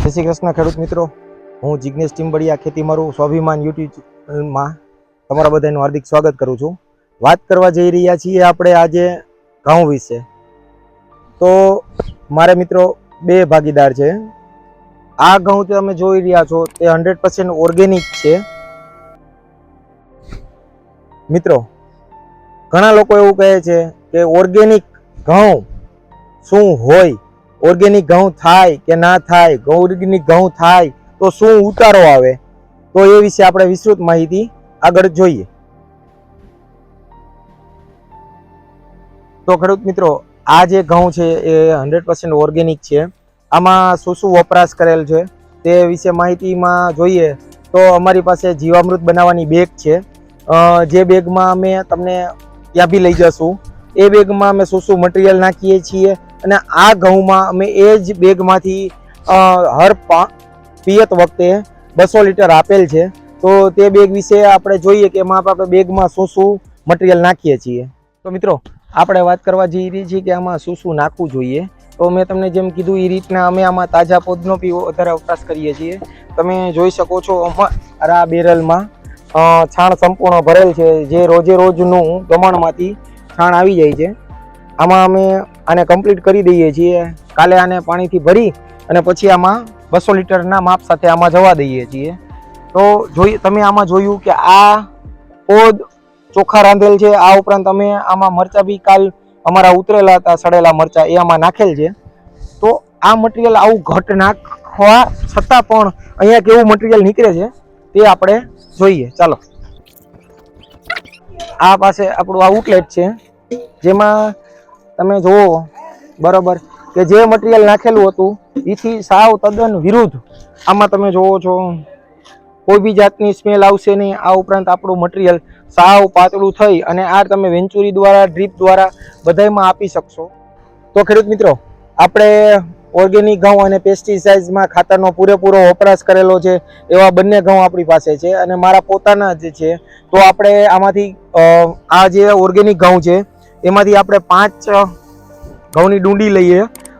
જય શ્રી કૃષ્ણ ખેડૂત મિત્રો, હું જિગ્નેશ ટીમ્બડિયા ખેતી મારું સ્વાભિમાન યુટ્યુબ ચેનલમાં તમારા બધાનું હાર્દિક સ્વાગત કરું છું. વાત કરવા જઈ રહ્યા છીએ આપણે આજે ઘઉં વિશે. તો મારે મિત્રો બે ભાગીદાર છે. આ ઘઉં તમે જોઈ રહ્યા છો તે 100% ઓર્ગેનિક છે. મિત્રો ઘણા લોકો એવું કહે છે કે ઓર્ગેનિક ઘઉં શું હોય, ઓર્ગેનિક ઘઉં થાય કે ના થાય, ઓર્ગેનિક ઘઉં થાય તો શું ઉતારો આવે, તો એ વિશે આપણે વિસ્તૃત માહિતી આગળ જોઈએ. તો ખેડૂત મિત્રો, આ જે ઘઉં છે એ 100% ઓર્ગેનિક છે. આમાં શું શું વપરાશ કરેલ છે તે વિશે માહિતીમાં જોઈએ તો અમારી પાસે જીવામૃત બનાવવાની બેગ છે. જે બેગમાં અમે તમને ત્યાં બી લઈ જશું. એ બેગમાં અમે શું શું મટીરિયલ નાખીએ છીએ અને આ ઘઉંમાં અમે એ જ બેગમાંથી હર પિયત વખતે 200 લીટર આપેલ છે. તો તે બેગ વિશે આપણે જોઈએ કે એમાં આપણે બેગમાં શું શું મટીરિયલ નાખીએ છીએ. તો મિત્રો આપણે વાત કરવા જઈ રહી છીએ કે આમાં શું શું નાખવું જોઈએ. તો મેં તમને જેમ કીધું એ રીતના અમે આમાં તાજા પોદનો બી વધારે વપરાશ કરીએ છીએ. તમે જોઈ શકો છો અમારા બેરલમાં છાણ સંપૂર્ણ ભરેલ છે, જે રોજે રોજનું દમણમાંથી છાણ આવી જાય છે. આમાં અમે આને કમ્પ્લીટ કરી દઈએ છીએ. કાલે આને પાણીથી ભરી અને પછી આમાં 200 લીટરના માપ સાથે આમાં જવા દઈએ છીએ. તો તમે આમાં જોયું કે આ પોદ ચોખા રાંધેલ છે. આ ઉપરાંત અમે આમાં મરચા બી કાલ અમારા ઉતરેલા હતા, સડેલા મરચા, એ આમાં નાખેલ છે. તો આ મટીરિયલ આવું ઘટ નાખવા છતાં પણ અહીંયા કેવું મટીરિયલ નીકળે છે તે આપણે જોઈએ. ચાલો, આ પાસે આપણું આઉટલેટ છે, જેમાં તમે જુઓ બરાબર કે જે મટીરિયલ નાખેલું હતું એથી સાવ તદ્દન વિરુદ્ધ આમાં તમે જોવો છો. કોઈ બી જાતની સ્મેલ આવશે નહીં. આ ઉપરાંત આપણું મટીરિયલ સાવ પાતળું થઈ અને આ તમે વેન્ચુરી દ્વારા, ડ્રીપ દ્વારા બધામાં આપી શકશો. તો ખેડૂત મિત્રો, આપણે ઓર્ગેનિક ઘઉં અને પેસ્ટિસાઇડ્સમાં ખાતરનો પૂરેપૂરો વપરાશ કરેલો છે એવા બંને ઘઉં આપણી પાસે છે અને મારા પોતાના જ છે. તો આપણે આમાંથી આ જે ઓર્ગેનિક ઘઉં છે એમાંથી આપણે 5 ઘઉંની ડુંડી લઈએ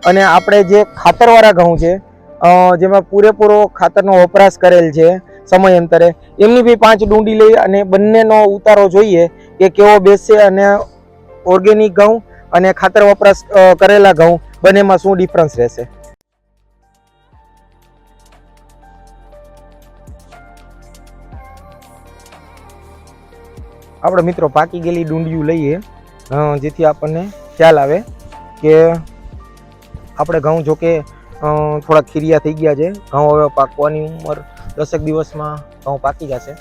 અને આપણે જે ખાતરવાળા ઘઉં છે જેમાં પૂરેપૂરો ખાતરનો વપરાશ કરેલ છે સમયાંતરે, એમની બી 5 ડુંડી લઈએ અને બંનેનો ઉતારો જોઈએ કે કેવો બેસશે અને ઓર્ગેનિક ઘઉં અને ખાતર વપરાશ કરેલા ઘઉં બંનેમાં શું ડિફરન્સ રહેશે. આપણે મિત્રો પાકી ગયેલી ડુંડિયું લઈએ જેથી આપણને ખ્યાલ આવે કે આપણે ઘઉં જોકે થોડા ખીરિયા થઈ ગયા છે. ઘઉં હવે પાકવાની ઉંમર 10 દિવસમાં ઘઉં પાકી જશે.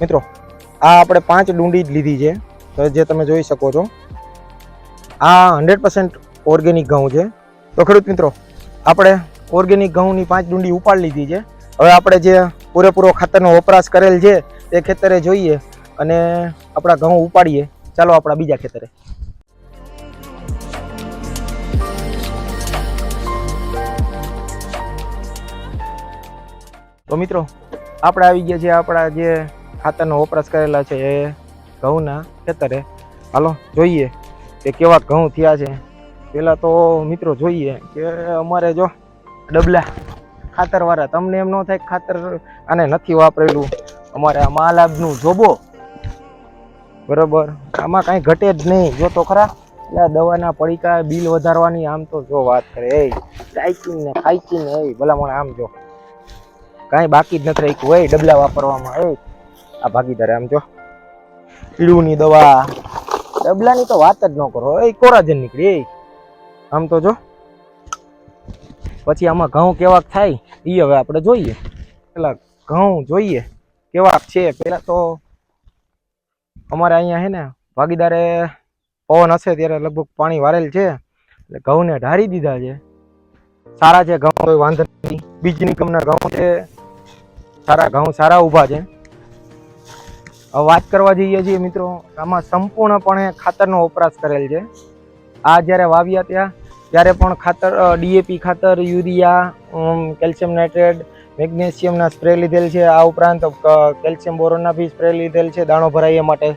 મિત્રો આ આપણે 5 ડુંડી જ લીધી છે, તો જે તમે જોઈ શકો છો આ 100% ઓર્ગેનિક ઘઉં છે. તો ખેડૂત મિત્રો, આપણે ઓર્ગેનિક ઘઉંની 5 ડુંડી ઉપાડી લીધી છે. હવે આપણે જે પૂરેપૂરો ખાતરનો વપરાશ કરેલ છે તે ખેતરે જોઈએ અને આપણા ઘઉં ઉપાડીએ. ચાલો આપણા બીજા ખેતરે. તો મિત્રો આપણે આવી ગયા છે આપણા જે ખાતરનો વપરાશ કરેલા છે એ ઘઉંના ખેતરે. હાલો જોઈએ કે કેવા ઘઉં થયા છે. પહેલાં તો મિત્રો જોઈએ કે અમારે જો ડબલા ખાતરવાળા, તમને એમ ન થાય ખાતર આને નથી વાપરેલું. અમારે આ મહાલાભનું જોબો બરાબર, આમાં કાંઈ ઘટે જ નહીં. જો તો ખરા એટલે દવાના પડીકા, બિલ વધારવાની, આમ તો જો વાત કરે એ ડાયકીને ખાઈકીને એ ભલામણ આમ જો કાંઈ બાકી જ નથી રાખ્યું હોય ડબલા વાપરવામાં. એ આ ભાગીદારે આમ જો ઈડુની દવા, ડબલાની તો વાત જ ન કરો. એ કોરાજન નીકળી એ આમ તો જો. પછી આમાં ઘઉં કેવાક થાય એ હવે આપણે જોઈએ. પેલા ઘઉં જોઈએ કેવાક છે. પેલા તો અમારે અહીંયા છે ને ભાગીદારે પવન હશે ત્યારે લગભગ પાણી વારેલ છે એટલે ઘઉંને ઢારી દીધા છે. સારા છે ઘઉં, કોઈ વાંધો નથી. બીજ નિગમના ઘઉં છે, સારા ઘઉં સારા ઊભા છે. હવે વાત કરવા જઈએ છીએ મિત્રો, આમાં સંપૂર્ણપણે ખાતરનો વપરાશ કરેલ છે. આ જ્યારે વાવ્યા ત્યારે પણ ખાતર ડીએપી ખાતર, યુરિયા, કેલ્શિયમ નાઇટ્રેટ, મેગ્નેશિયમના સ્પ્રે લીધેલ છે. આ ઉપરાંત કેલ્શિયમ બોરોનના બી સ્પ્રે લીધેલ છે દાણો ભરાય એ માટે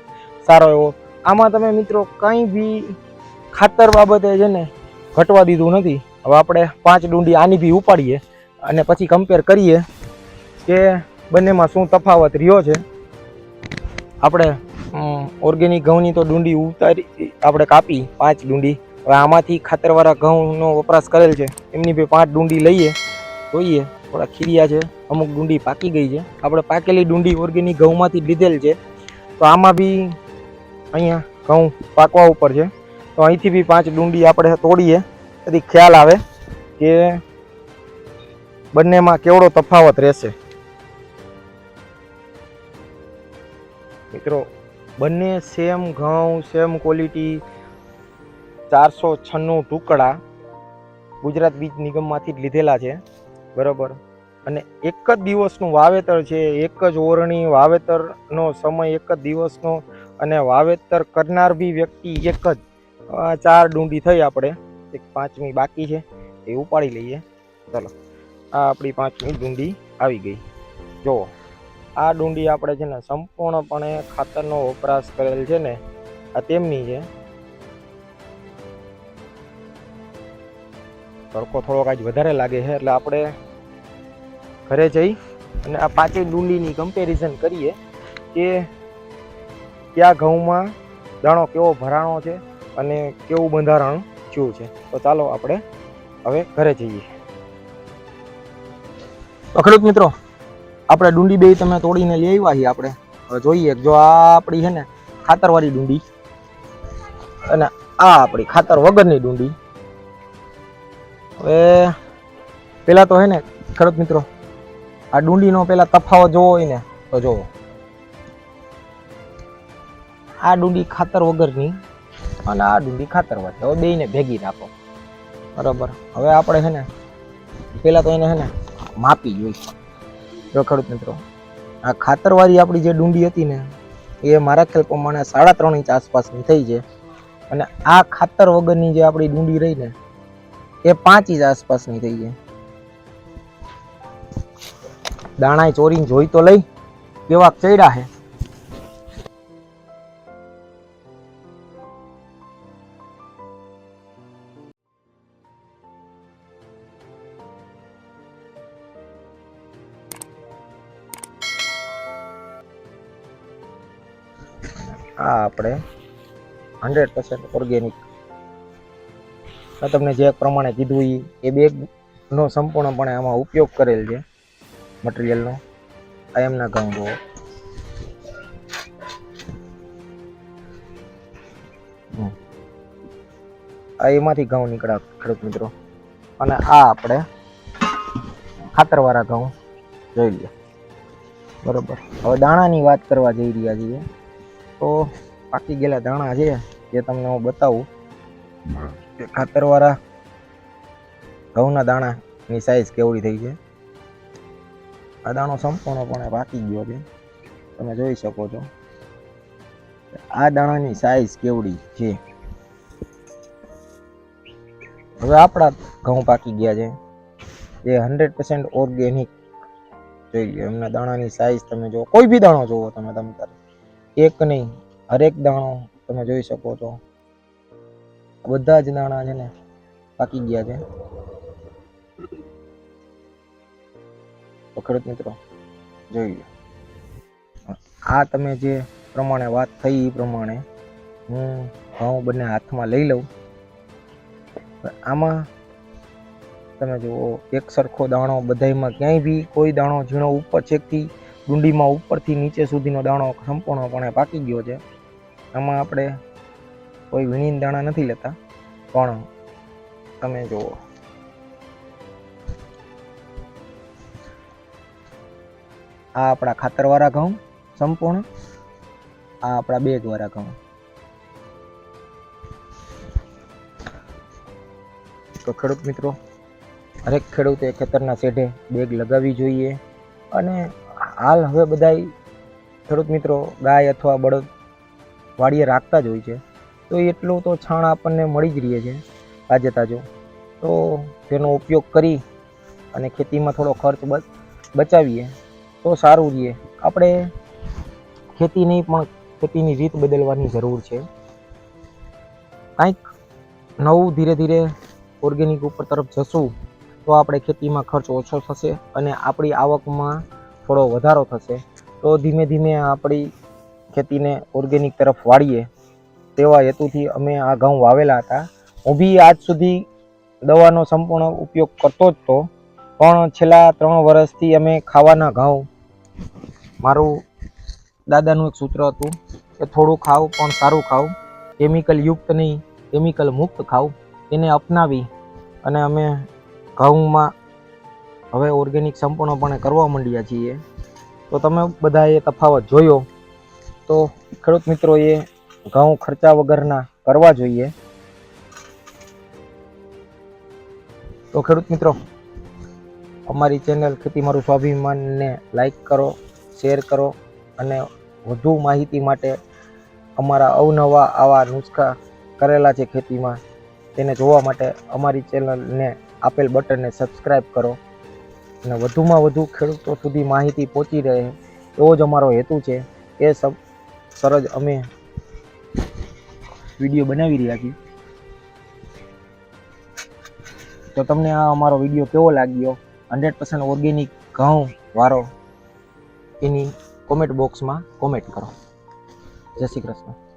સારો એવો. આમાં તમે મિત્રો કંઈ બી ખાતર બાબતે છે ને ઘટવા દીધું નથી. હવે આપણે 5 ડુંડી આની બી ઉપાડીએ અને પછી કમ્પેર કરીએ કે બંનેમાં શું તફાવત રહ્યો છે. આપણે ઓર્ગેનિક ઘઉંની તો ડુંડી ઉતારી આપણે કાપી 5 ડુંડી. હવે આમાંથી ખાતરવાળા ઘઉંનો વપરાશ કરેલ છે એમની બી 5 ડુંડી લઈએ, જોઈએ. થોડા ખીરિયા છે, અમુક ડુંડી પાકી ગઈ છે. આપણે પાકેલી ડુંડી ઓર્ગેનિક ઘઉંમાંથી લીધેલ છે. તો આમાં બી અહીંયા ઘઉં પાકવા ઉપર છે, તો અહીંથી બી 5 ડુંડી આપણે તોડીએ તેથી ખ્યાલ આવે કે બંનેમાં કેવડો તફાવત રહેશે. મિત્રો, બંને સેમ ઘઉં, સેમ ક્વોલિટી, 496 ટુકડા ગુજરાત બીજ નિગમમાંથી જ લીધેલા છે, બરાબર. અને એક જ દિવસનું વાવેતર છે, એક જ ઓરણી, વાવેતરનો સમય એક જ દિવસનો, અને વાવેતર કરનાર બી વ્યક્તિ એક જ. 4 ડુંડી થઈ, આપણે એક 5મી બાકી છે એ ઉપાડી લઈએ. ચાલો, આ આપણી 5મી ડુંડી આવી ગઈ. જુઓ, આ ડુંડી આપણે છે ને સંપૂર્ણપણે ખાતરનો વપરાશ કરેલ છે ને, આ તેમની છે. તડકો થોડોક આજ વધારે લાગે છે એટલે આપણે ઘરે જઈ અને આ 5 ડુંડીની કમ્પેરિઝન કરીએ કે કયા ઘઉંમાં દાણો કેવો ભરાણો છે અને કેવું બંધારણ થયું છે. તો ચાલો આપણે હવે ઘરે જઈએ. તો ખેડૂત મિત્રો, આપણે ડુંડી બે તમે તોડીને લઈ આવ્યા છીએ. આપણે હવે જોઈએ જો આ આપણી છે ને ખાતરવાળી ડુંડી અને આ આપણી ખાતર વગરની ડુંડી. હવે પેલા તો હે ને ખેડૂત મિત્રો, આ ડુંડીનો પેલા તફાવત જોવો હોય ને તો જોવો. આ ડુંડી ખાતર વગરની અને આ ડુંડી ખાતરવાળી. હવે બેયને ભેગી રાખો, બરાબર. હવે આપણે છે ને પેલા તો એને છે ને માપી જોઈશું. જો ખેડૂત મિત્રો, આ ખાતરવાળી આપણી જે ડુંડી હતી ને એ મારા ખ્યાલ પ્રમાણે 3.5 ઇંચ આસપાસની થઈ છે, અને આ ખાતર વગરની જે આપણી ડુંડી રહી ને એ 5 ઇંચ આસપાસની થઈ છે. દાણા ચોરીને જોઈ તો લઈ કેવા ચડ્યા છે. આ આપણે 100% ઓર્ગેનિક, તમને જે પ્રમાણે કીધું એ બેગનો સંપૂર્ણપણે આમાં ઉપયોગ કરેલ છે મટીરિયલનો. આ એમના ઘઉં જુઓ. આ એમાંથી ઘઉં નીકળ્યા ખેડૂત મિત્રો. અને આ આપણે ખાતરવાળા ઘઉં જોઈ લે, બરોબર. હવે દાણાની વાત કરવા જઈ રહ્યા છીએ તો પાકી ગયેલા દાણા છે જે તમને હું બતાવું કે ખાતરવાળા ઘઉંના દાણાની સાઈઝ કેવડી થઈ છે. આ દાણો સંપૂર્ણપણે પાકી ગયો છે, તમે જોઈ શકો છો. આ દાણાની સાઈઝ કેવડી છે. હવે આપણા ઘઉં પાકી ગયા છે જે 100% ઓર્ગેનિક. જોઈ લો એમના દાણાની સાઈઝ તમે જો, કોઈ બી દાણો જોવો તમે તારે, એક નહીં હરેક દાણો તમે જોઈ શકો છો. બધા જ દાણા છે ને પાકી ગયા છે. તો ખેડૂત મિત્રો જોઈ લો. આ તમે જે પ્રમાણે વાત થઈ એ પ્રમાણે હું ઘઉં બંને હાથમાં લઈ લઉં. આમાં તમે જુઓ એક સરખો દાણો બધામાં, ક્યાંય બી કોઈ દાણો ઝીણો ઉપર છેકથી ડુંડીમાં ઉપરથી નીચે સુધીનો દાણો સંપૂર્ણપણે પાકી ગયો છે. આમાં આપણે કોઈ વીણીને દાણા નથી લેતા, પણ તમે જુઓ આ આપણા ખાતરવાળા ઘઉં સંપૂર્ણ, આ આપણા બેગવાળા ઘઉં. તો ખેડૂત મિત્રો, હરેક ખેડૂતે ખેતરના શેઢે બેગ લગાવવી જોઈએ. અને હાલ હવે બધાય ખેડૂત મિત્રો ગાય અથવા બળદ વાડીએ રાખતા જ હોય છે, તો એટલું તો છાણ આપણને મળી જ રહે છે તાજે તાજો. તો તેનો ઉપયોગ કરી અને ખેતીમાં થોડો ખર્ચ બચાવીએ તો સારું રહે. આપણે ખેતી નહીં પણ ખેતીની રીત બદલવાની જરૂર છે. કંઈક નવું ધીરે ધીરે ઓર્ગેનિક ઉપર તરફ જશું તો આપણે ખેતીમાં ખર્ચ ઓછો થશે અને આપણી આવકમાં થોડો વધારો થશે. તો ધીમે ધીમે આપણી ખેતીને ઓર્ગેનિક તરફ વાળીએ તેવા હેતુથી અમે આ ઘઉં વાવેલા હતા. હું બી આજ સુધી દવાનો સંપૂર્ણ ઉપયોગ કરતો જ હતો, પણ છેલ્લા 3 વર્ષથી અમે ખાવાના ઘઉં, મારું દાદાનું એક સૂત્ર હતું કે થોડું ખાવ પણ સારું ખાવ, કેમિકલ યુક્ત નહીં, કેમિકલ મુક્ત ખાવ, એને અપનાવી અને અમે ઘઉંમાં હવે ઓર્ગેનિક સંપૂર્ણપણે કરવા માંડ્યા છીએ. તો તમે બધાએ તફાવત જોયો. તો ખેડૂત મિત્રોએ ઘઉં ખર્ચા વગરના કરવા જોઈએ. તો ખેડૂત મિત્રો, અમારી ચેનલ ખેતી મારું સ્વાભિમાનને લાઈક કરો, શેર કરો અને વધુ માહિતી માટે અમારા અવનવા આવા નુસ્ખા કરેલા છે ખેતીમાં, તેને જોવા માટે અમારી ચેનલને આપેલ બટનને સબસ્ક્રાઈબ કરો અને વધુમાં વધુ ખેડૂતો સુધી માહિતી પહોંચી રહે એવો જ અમારો હેતુ છે. એ સરજ અમે વિડીયો બનાવી રહ્યા છીએ. તો તમને આ અમારો વિડીયો કેવો લાગ્યો, 100% ઓર્ગેનિક ઘઉં વાળો, એની કોમેન્ટ બોક્સમાં કોમેન્ટ કરો. જય શ્રી કૃષ્ણ.